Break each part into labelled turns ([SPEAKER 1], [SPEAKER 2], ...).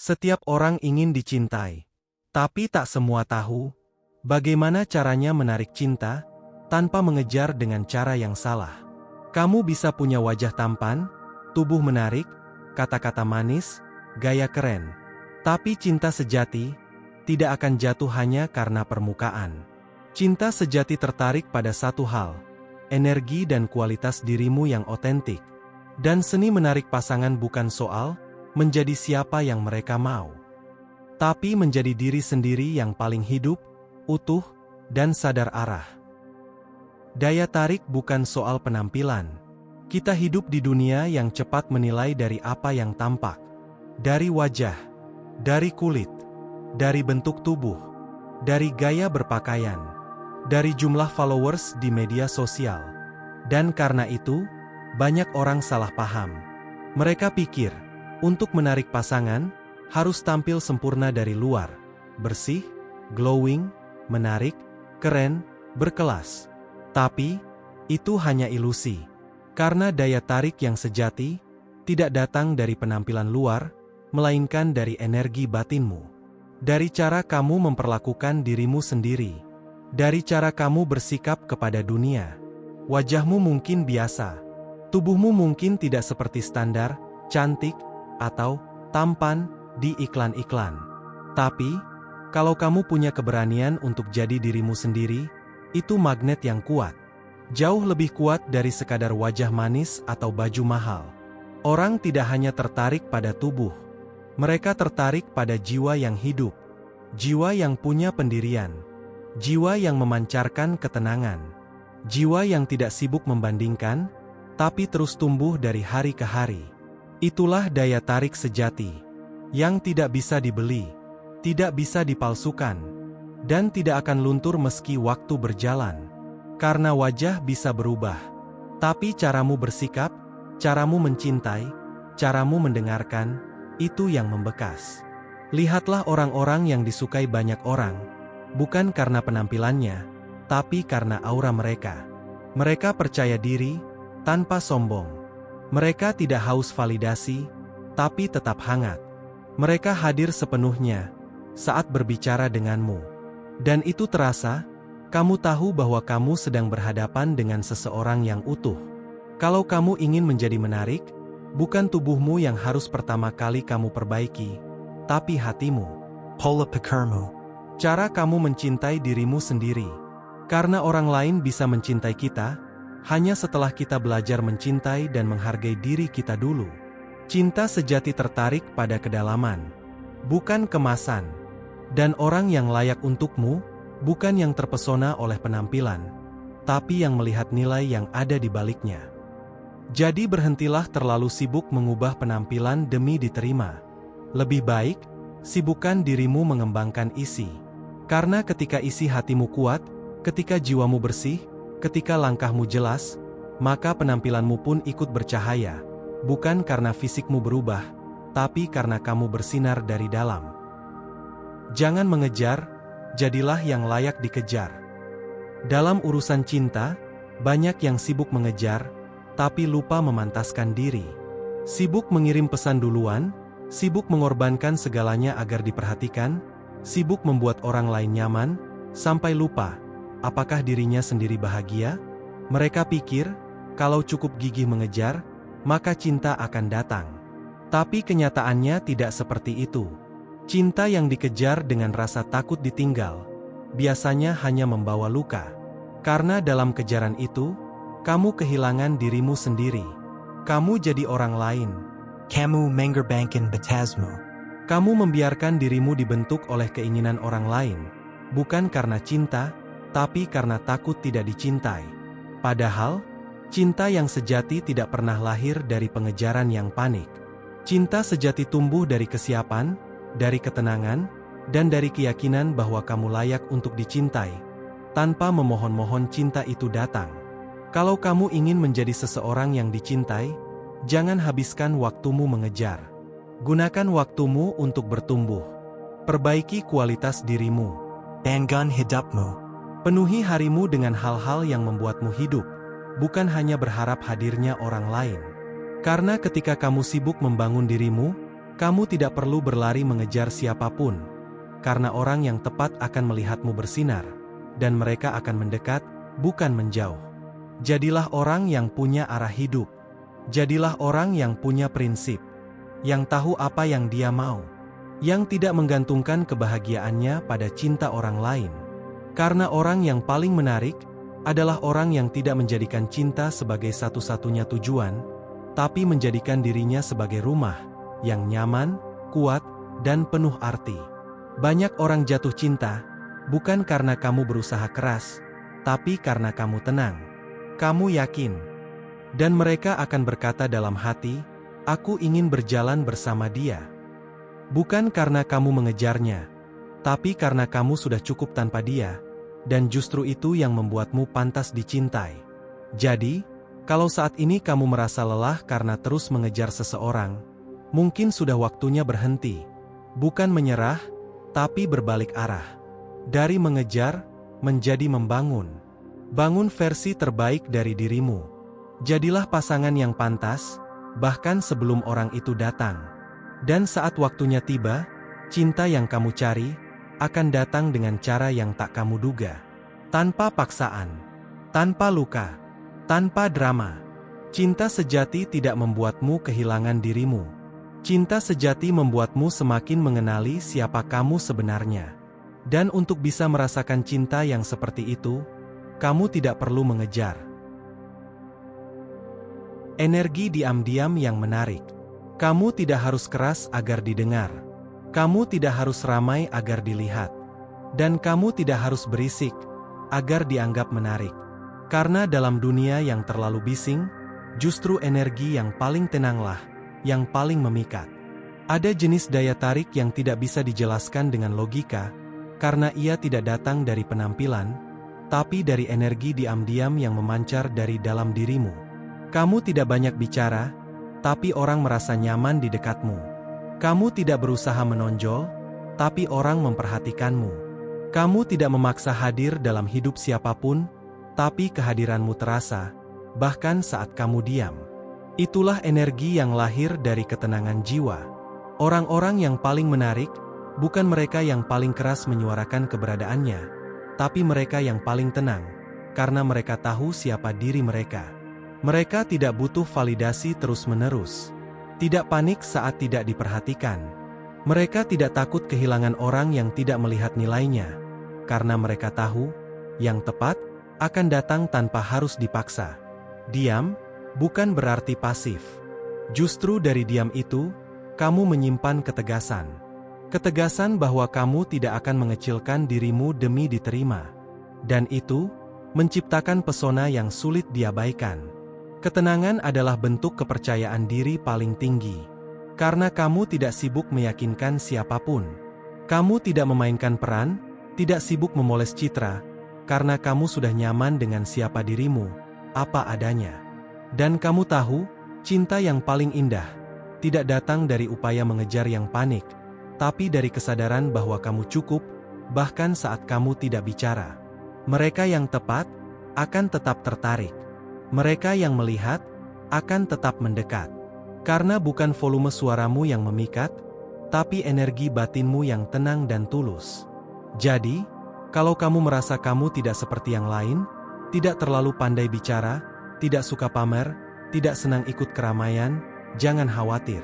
[SPEAKER 1] Setiap orang ingin dicintai. Tapi tak semua tahu bagaimana caranya menarik cinta tanpa mengejar dengan cara yang salah. Kamu bisa punya wajah tampan, tubuh menarik, kata-kata manis, gaya keren. Tapi cinta sejati tidak akan jatuh hanya karena permukaan. Cinta sejati tertarik pada satu hal, energi dan kualitas dirimu yang otentik. Dan seni menarik pasangan bukan soal menjadi siapa yang mereka mau, tapi menjadi diri sendiri yang paling hidup, utuh, dan sadar arah. Daya tarik bukan soal penampilan. Kita hidup di dunia yang cepat menilai dari apa yang tampak. Dari wajah, dari kulit, dari bentuk tubuh, dari gaya berpakaian, dari jumlah followers di media sosial. Dan karena itu, banyak orang salah paham. Mereka pikir, untuk menarik pasangan, harus tampil sempurna dari luar, bersih, glowing, menarik, keren, berkelas. Tapi, itu hanya ilusi. Karena daya tarik yang sejati, tidak datang dari penampilan luar, melainkan dari energi batinmu. Dari cara kamu memperlakukan dirimu sendiri. Dari cara kamu bersikap kepada dunia. Wajahmu mungkin biasa. Tubuhmu mungkin tidak seperti standar, cantik, atau tampan di iklan-iklan. Tapi, kalau kamu punya keberanian untuk jadi dirimu sendiri, itu magnet yang kuat. Jauh lebih kuat dari sekadar wajah manis atau baju mahal. Orang tidak hanya tertarik pada tubuh. Mereka tertarik pada jiwa yang hidup. Jiwa yang punya pendirian. Jiwa yang memancarkan ketenangan. Jiwa yang tidak sibuk membandingkan, tapi terus tumbuh dari hari ke hari. Itulah daya tarik sejati, yang tidak bisa dibeli, tidak bisa dipalsukan, dan tidak akan luntur meski waktu berjalan. Karena wajah bisa berubah, tapi caramu bersikap, caramu mencintai, caramu mendengarkan, itu yang membekas. Lihatlah orang-orang yang disukai banyak orang, bukan karena penampilannya, tapi karena aura mereka. Mereka percaya diri, tanpa sombong. Mereka tidak haus validasi, tapi tetap hangat. Mereka hadir sepenuhnya saat berbicara denganmu. Dan itu terasa, kamu tahu bahwa kamu sedang berhadapan dengan seseorang yang utuh. Kalau kamu ingin menjadi menarik, bukan tubuhmu yang harus pertama kali kamu perbaiki, tapi hatimu.
[SPEAKER 2] Pola pikirmu.
[SPEAKER 1] Cara kamu mencintai dirimu sendiri. Karena orang lain bisa mencintai kita hanya setelah kita belajar mencintai dan menghargai diri kita dulu. Cinta sejati tertarik pada kedalaman, bukan kemasan. Dan orang yang layak untukmu, bukan yang terpesona oleh penampilan, tapi yang melihat nilai yang ada di baliknya. Jadi berhentilah terlalu sibuk mengubah penampilan demi diterima. Lebih baik, sibukkan dirimu mengembangkan isi. Karena ketika isi hatimu kuat, ketika jiwamu bersih, ketika langkahmu jelas, maka penampilanmu pun ikut bercahaya, bukan karena fisikmu berubah, tapi karena kamu bersinar dari dalam. Jangan mengejar, jadilah yang layak dikejar. Dalam urusan cinta, banyak yang sibuk mengejar, tapi lupa memantaskan diri. Sibuk mengirim pesan duluan, sibuk mengorbankan segalanya agar diperhatikan, sibuk membuat orang lain nyaman, sampai lupa apakah dirinya sendiri bahagia? Mereka pikir, kalau cukup gigih mengejar, maka cinta akan datang. Tapi kenyataannya tidak seperti itu. Cinta yang dikejar dengan rasa takut ditinggal, biasanya hanya membawa luka. Karena dalam kejaran itu, kamu kehilangan dirimu sendiri. Kamu jadi orang lain.
[SPEAKER 2] Kamu mengorbankan batasmu.
[SPEAKER 1] Kamu membiarkan dirimu dibentuk oleh keinginan orang lain, bukan karena cinta, tapi karena takut tidak dicintai. Padahal, cinta yang sejati tidak pernah lahir dari pengejaran yang panik. Cinta sejati tumbuh dari kesiapan, dari ketenangan, dan dari keyakinan bahwa kamu layak untuk dicintai, tanpa memohon-mohon cinta itu datang. Kalau kamu ingin menjadi seseorang yang dicintai, jangan habiskan waktumu mengejar. Gunakan waktumu untuk bertumbuh. Perbaiki kualitas dirimu.
[SPEAKER 2] Bangun hidupmu.
[SPEAKER 1] Penuhi harimu dengan hal-hal yang membuatmu hidup, bukan hanya berharap hadirnya orang lain. Karena ketika kamu sibuk membangun dirimu, Kamu tidak perlu berlari mengejar siapapun, karena orang yang tepat akan melihatmu bersinar, dan mereka akan mendekat, bukan menjauh. Jadilah orang yang punya arah hidup. Jadilah orang yang punya prinsip, yang tahu apa yang dia mau, yang tidak menggantungkan kebahagiaannya pada cinta orang lain. Karena orang yang paling menarik adalah orang yang tidak menjadikan cinta sebagai satu-satunya tujuan, tapi menjadikan dirinya sebagai rumah yang nyaman, kuat, dan penuh arti. Banyak orang jatuh cinta bukan karena kamu berusaha keras, tapi karena kamu tenang. Kamu yakin, dan mereka akan berkata dalam hati, "Aku ingin berjalan bersama dia." Bukan karena kamu mengejarnya, tapi karena kamu sudah cukup tanpa dia, dan justru itu yang membuatmu pantas dicintai. Jadi, kalau saat ini kamu merasa lelah karena terus mengejar seseorang, mungkin sudah waktunya berhenti. Bukan menyerah, tapi berbalik arah. Dari mengejar, menjadi membangun. Bangun versi terbaik dari dirimu. Jadilah pasangan yang pantas, bahkan sebelum orang itu datang. Dan saat waktunya tiba, cinta yang kamu cari akan datang dengan cara yang tak kamu duga. Tanpa paksaan, tanpa luka, tanpa drama. Cinta sejati tidak membuatmu kehilangan dirimu. Cinta sejati membuatmu semakin mengenali siapa kamu sebenarnya. Dan untuk bisa merasakan cinta yang seperti itu, kamu tidak perlu mengejar. Energi diam-diam yang menarik. Kamu tidak harus keras agar didengar. Kamu tidak harus ramai agar dilihat. Dan kamu tidak harus berisik agar dianggap menarik. Karena dalam dunia yang terlalu bising, justru energi yang paling tenanglah yang paling memikat. Ada jenis daya tarik yang tidak bisa dijelaskan dengan logika, karena ia tidak datang dari penampilan, tapi dari energi diam-diam yang memancar dari dalam dirimu. Kamu tidak banyak bicara, tapi orang merasa nyaman di dekatmu. Kamu tidak berusaha menonjol, tapi orang memperhatikanmu. Kamu tidak memaksa hadir dalam hidup siapapun, tapi kehadiranmu terasa, bahkan saat kamu diam. Itulah energi yang lahir dari ketenangan jiwa. Orang-orang yang paling menarik, bukan mereka yang paling keras menyuarakan keberadaannya, tapi mereka yang paling tenang, karena mereka tahu siapa diri mereka. Mereka tidak butuh validasi terus-menerus. Tidak panik saat tidak diperhatikan. Mereka tidak takut kehilangan orang yang tidak melihat nilainya, karena mereka tahu, yang tepat, akan datang tanpa harus dipaksa. Diam, bukan berarti pasif. Justru dari diam itu, kamu menyimpan ketegasan. Ketegasan bahwa kamu tidak akan mengecilkan dirimu demi diterima. Dan itu, menciptakan pesona yang sulit diabaikan. Ketenangan adalah bentuk kepercayaan diri paling tinggi. Karena kamu tidak sibuk meyakinkan siapapun. Kamu tidak memainkan peran, tidak sibuk memoles citra, karena kamu sudah nyaman dengan siapa dirimu, apa adanya. Dan kamu tahu, cinta yang paling indah tidak datang dari upaya mengejar yang panik, tapi dari kesadaran bahwa kamu cukup, bahkan saat kamu tidak bicara. Mereka yang tepat akan tetap tertarik. Mereka yang melihat akan tetap mendekat. Karena bukan volume suaramu yang memikat, tapi energi batinmu yang tenang dan tulus. Jadi, kalau kamu merasa kamu tidak seperti yang lain, tidak terlalu pandai bicara, tidak suka pamer, tidak senang ikut keramaian, jangan khawatir.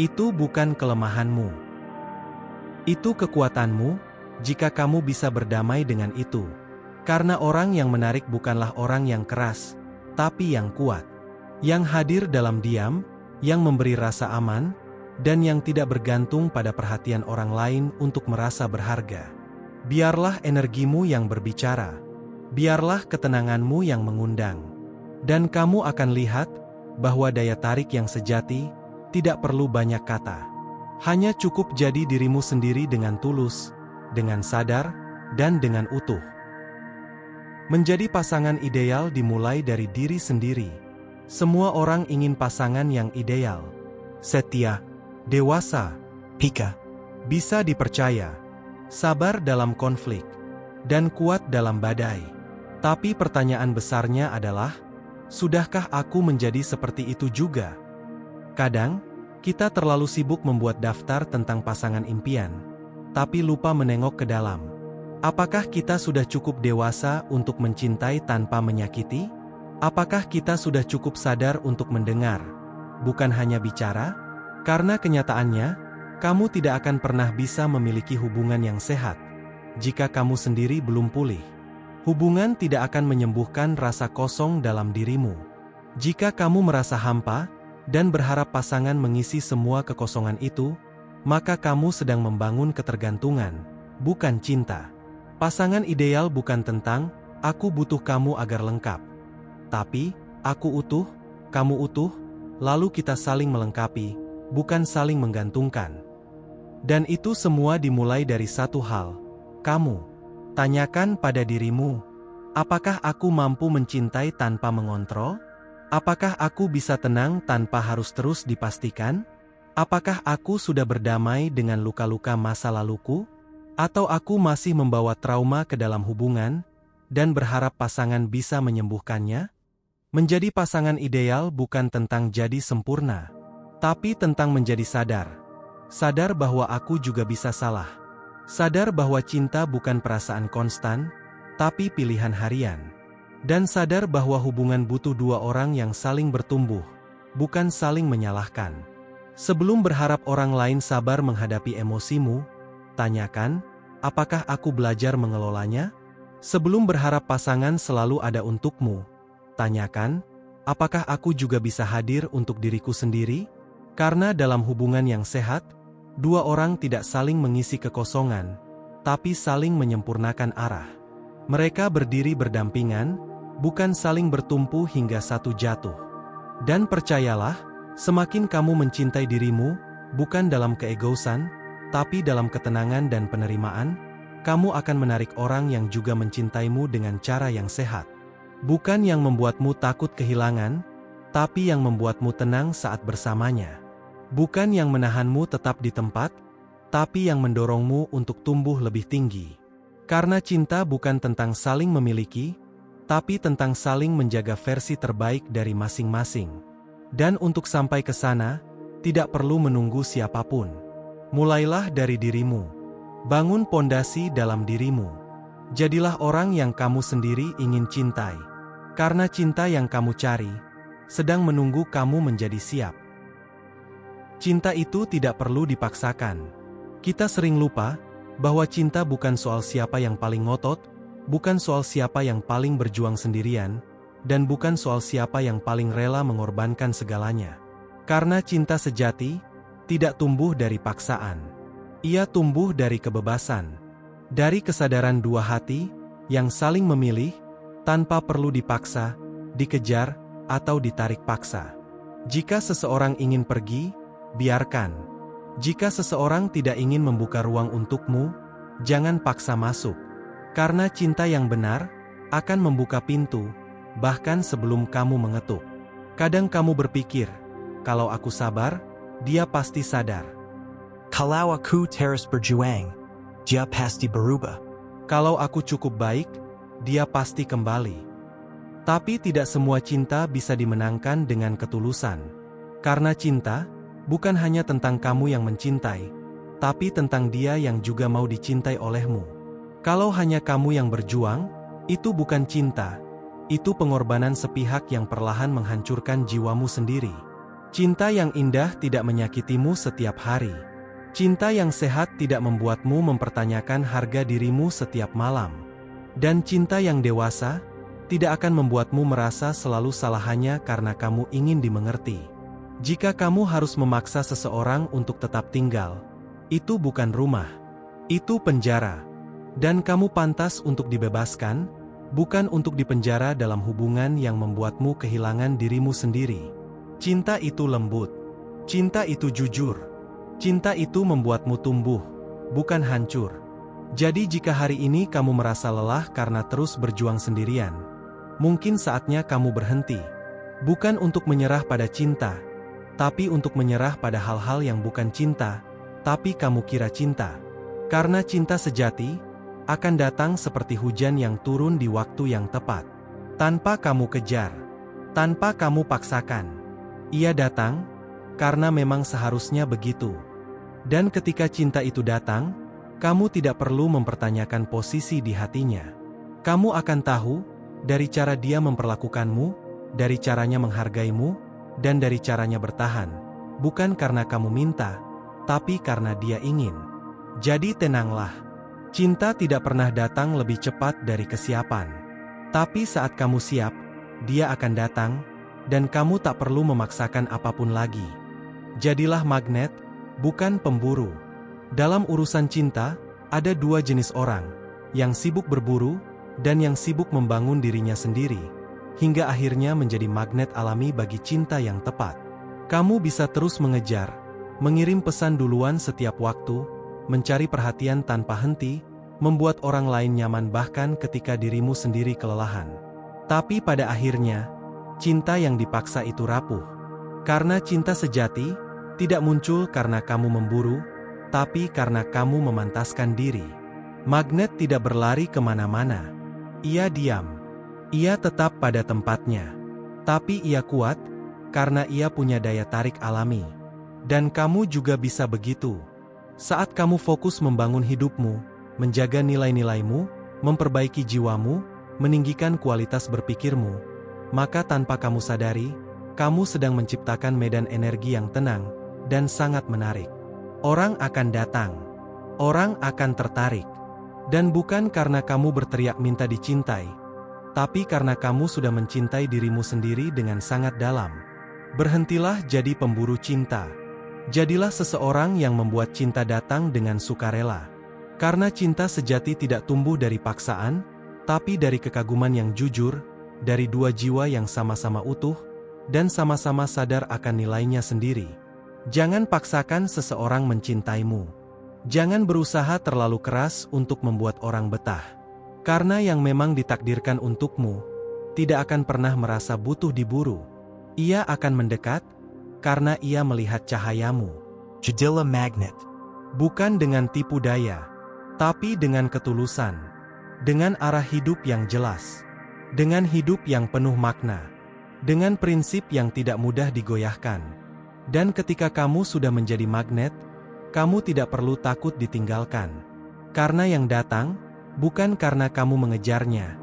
[SPEAKER 1] Itu bukan kelemahanmu. Itu kekuatanmu, jika kamu bisa berdamai dengan itu. Karena orang yang menarik bukanlah orang yang keras, tapi yang kuat. Yang hadir dalam diam, yang memberi rasa aman, dan yang tidak bergantung pada perhatian orang lain untuk merasa berharga. Biarlah energimu yang berbicara. Biarlah ketenanganmu yang mengundang. Dan kamu akan lihat, bahwa daya tarik yang sejati, tidak perlu banyak kata. Hanya cukup jadi dirimu sendiri dengan tulus, dengan sadar, dan dengan utuh. Menjadi pasangan ideal dimulai dari diri sendiri. Semua orang ingin pasangan yang ideal. Setia, dewasa,
[SPEAKER 2] Pika,
[SPEAKER 1] bisa dipercaya, sabar dalam konflik, dan kuat dalam badai. Tapi pertanyaan besarnya adalah, sudahkah aku menjadi seperti itu juga? Kadang, Kita terlalu sibuk membuat daftar tentang pasangan impian, tapi lupa menengok ke dalam. Apakah kita sudah cukup dewasa untuk mencintai tanpa menyakiti? Apakah kita sudah cukup sadar untuk mendengar, bukan hanya bicara? Karena kenyataannya, kamu tidak akan pernah bisa memiliki hubungan yang sehat jika kamu sendiri belum pulih. Hubungan tidak akan menyembuhkan rasa kosong dalam dirimu. Jika kamu merasa hampa dan berharap pasangan mengisi semua kekosongan itu, maka kamu sedang membangun ketergantungan, bukan cinta. Pasangan ideal bukan tentang "aku butuh kamu agar lengkap", tapi "aku utuh, kamu utuh, lalu kita saling melengkapi, bukan saling menggantungkan." Dan itu semua dimulai dari satu hal. Kamu tanyakan pada dirimu, apakah aku mampu mencintai tanpa mengontrol? Apakah aku bisa tenang tanpa harus terus dipastikan? Apakah aku sudah berdamai dengan luka-luka masa laluku? Atau aku masih membawa trauma ke dalam hubungan dan berharap pasangan bisa menyembuhkannya? Menjadi pasangan ideal bukan tentang jadi sempurna, tapi tentang menjadi sadar. Sadar bahwa aku juga bisa salah. Sadar bahwa cinta bukan perasaan konstan, tapi pilihan harian. Dan sadar bahwa hubungan butuh dua orang yang saling bertumbuh, bukan saling menyalahkan. Sebelum berharap orang lain sabar menghadapi emosimu, tanyakan, apakah aku belajar mengelolanya? Sebelum berharap pasangan selalu ada untukmu, tanyakan, apakah aku juga bisa hadir untuk diriku sendiri? Karena dalam hubungan yang sehat, dua orang tidak saling mengisi kekosongan, tapi saling menyempurnakan arah. Mereka berdiri berdampingan, bukan saling bertumpu hingga satu jatuh. Dan percayalah, semakin kamu mencintai dirimu, bukan dalam keegoisan, tapi dalam ketenangan dan penerimaan, kamu akan menarik orang yang juga mencintaimu dengan cara yang sehat. Bukan yang membuatmu takut kehilangan, tapi yang membuatmu tenang saat bersamanya. Bukan yang menahanmu tetap di tempat, tapi yang mendorongmu untuk tumbuh lebih tinggi. Karena cinta bukan tentang saling memiliki, tapi tentang saling menjaga versi terbaik dari masing-masing. Dan untuk sampai ke sana, tidak perlu menunggu siapapun. Mulailah dari dirimu. Bangun pondasi dalam dirimu. Jadilah orang yang kamu sendiri ingin cintai. Karena cinta yang kamu cari, sedang menunggu kamu menjadi siap. Cinta itu tidak perlu dipaksakan. Kita sering lupa bahwa cinta bukan soal siapa yang paling ngotot, bukan soal siapa yang paling berjuang sendirian, dan bukan soal siapa yang paling rela mengorbankan segalanya. Karena cinta sejati tidak tumbuh dari paksaan. Ia tumbuh dari kebebasan. Dari kesadaran dua hati yang saling memilih tanpa perlu dipaksa, dikejar, atau ditarik paksa. Jika seseorang ingin pergi, biarkan. Jika seseorang tidak ingin membuka ruang untukmu, jangan paksa masuk. Karena cinta yang benar akan membuka pintu, bahkan sebelum kamu mengetuk. Kadang kamu berpikir, kalau aku sabar, dia pasti sadar.
[SPEAKER 2] Kalau aku terus berjuang, dia pasti berubah.
[SPEAKER 1] Kalau aku cukup baik, dia pasti kembali. Tapi tidak semua cinta bisa dimenangkan dengan ketulusan. Karena cinta bukan hanya tentang kamu yang mencintai, tapi tentang dia yang juga mau dicintai olehmu. Kalau hanya kamu yang berjuang, itu bukan cinta, itu pengorbanan sepihak yang perlahan menghancurkan jiwamu sendiri. Cinta yang indah tidak menyakitimu setiap hari. Cinta yang sehat tidak membuatmu mempertanyakan harga dirimu setiap malam. Dan cinta yang dewasa tidak akan membuatmu merasa selalu salah hanya karena kamu ingin dimengerti. Jika kamu harus memaksa seseorang untuk tetap tinggal, itu bukan rumah, itu penjara. Dan kamu pantas untuk dibebaskan, bukan untuk dipenjara dalam hubungan yang membuatmu kehilangan dirimu sendiri. Cinta itu lembut. Cinta itu jujur. Cinta itu membuatmu tumbuh, bukan hancur. Jadi jika hari ini kamu merasa lelah karena terus berjuang sendirian, mungkin saatnya kamu berhenti. Bukan untuk menyerah pada cinta, tapi untuk menyerah pada hal-hal yang bukan cinta, tapi kamu kira cinta. Karena cinta sejati akan datang seperti hujan yang turun di waktu yang tepat. Tanpa kamu kejar, tanpa kamu paksakan. Ia datang, karena memang seharusnya begitu. Dan ketika cinta itu datang, kamu tidak perlu mempertanyakan posisi di hatinya. Kamu akan tahu, dari cara dia memperlakukanmu, dari caranya menghargaimu, dan dari caranya bertahan. Bukan karena kamu minta, tapi karena dia ingin. Jadi tenanglah. Cinta tidak pernah datang lebih cepat dari kesiapan. Tapi saat kamu siap, dia akan datang, dan kamu tak perlu memaksakan apapun lagi. Jadilah magnet, bukan pemburu. Dalam urusan cinta, ada dua jenis orang, yang sibuk berburu, dan yang sibuk membangun dirinya sendiri, hingga akhirnya menjadi magnet alami bagi cinta yang tepat. Kamu bisa terus mengejar, mengirim pesan duluan setiap waktu, mencari perhatian tanpa henti, membuat orang lain nyaman bahkan ketika dirimu sendiri kelelahan. Tapi pada akhirnya, cinta yang dipaksa itu rapuh. Karena cinta sejati tidak muncul karena kamu memburu, tapi karena kamu memantaskan diri. Magnet tidak berlari kemana-mana. Ia diam. Ia tetap pada tempatnya. Tapi ia kuat, karena ia punya daya tarik alami. Dan kamu juga bisa begitu. Saat kamu fokus membangun hidupmu, menjaga nilai-nilaimu, memperbaiki jiwamu, meninggikan kualitas berpikirmu, maka tanpa kamu sadari, kamu sedang menciptakan medan energi yang tenang dan sangat menarik. Orang akan datang. Orang akan tertarik. Dan bukan karena kamu berteriak minta dicintai, tapi karena kamu sudah mencintai dirimu sendiri dengan sangat dalam. Berhentilah jadi pemburu cinta. Jadilah seseorang yang membuat cinta datang dengan sukarela. Karena cinta sejati tidak tumbuh dari paksaan, tapi dari kekaguman yang jujur, dari dua jiwa yang sama-sama utuh, dan sama-sama sadar akan nilainya sendiri. Jangan paksakan seseorang mencintaimu. Jangan berusaha terlalu keras untuk membuat orang betah. Karena yang memang ditakdirkan untukmu, tidak akan pernah merasa butuh diburu. Ia akan mendekat, karena ia melihat cahayamu.
[SPEAKER 2] Jadilah magnet.
[SPEAKER 1] Bukan dengan tipu daya, tapi dengan ketulusan. Dengan arah hidup yang jelas. Dengan hidup yang penuh makna. Dengan prinsip yang tidak mudah digoyahkan. Dan ketika kamu sudah menjadi magnet, kamu tidak perlu takut ditinggalkan. Karena yang datang, bukan karena kamu mengejarnya,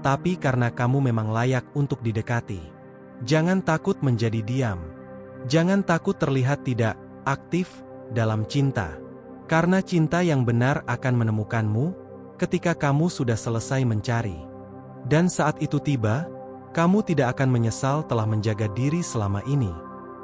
[SPEAKER 1] tapi karena kamu memang layak untuk didekati. Jangan takut menjadi diam. Jangan takut terlihat tidak aktif dalam cinta. Karena cinta yang benar akan menemukanmu, ketika kamu sudah selesai mencari. Dan saat itu tiba, kamu tidak akan menyesal telah menjaga diri selama ini.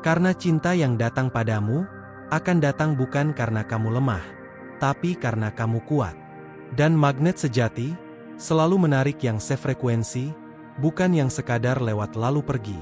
[SPEAKER 1] Karena cinta yang datang padamu, akan datang bukan karena kamu lemah, tapi karena kamu kuat. Dan magnet sejati, selalu menarik yang sefrekuensi, bukan yang sekadar lewat lalu pergi.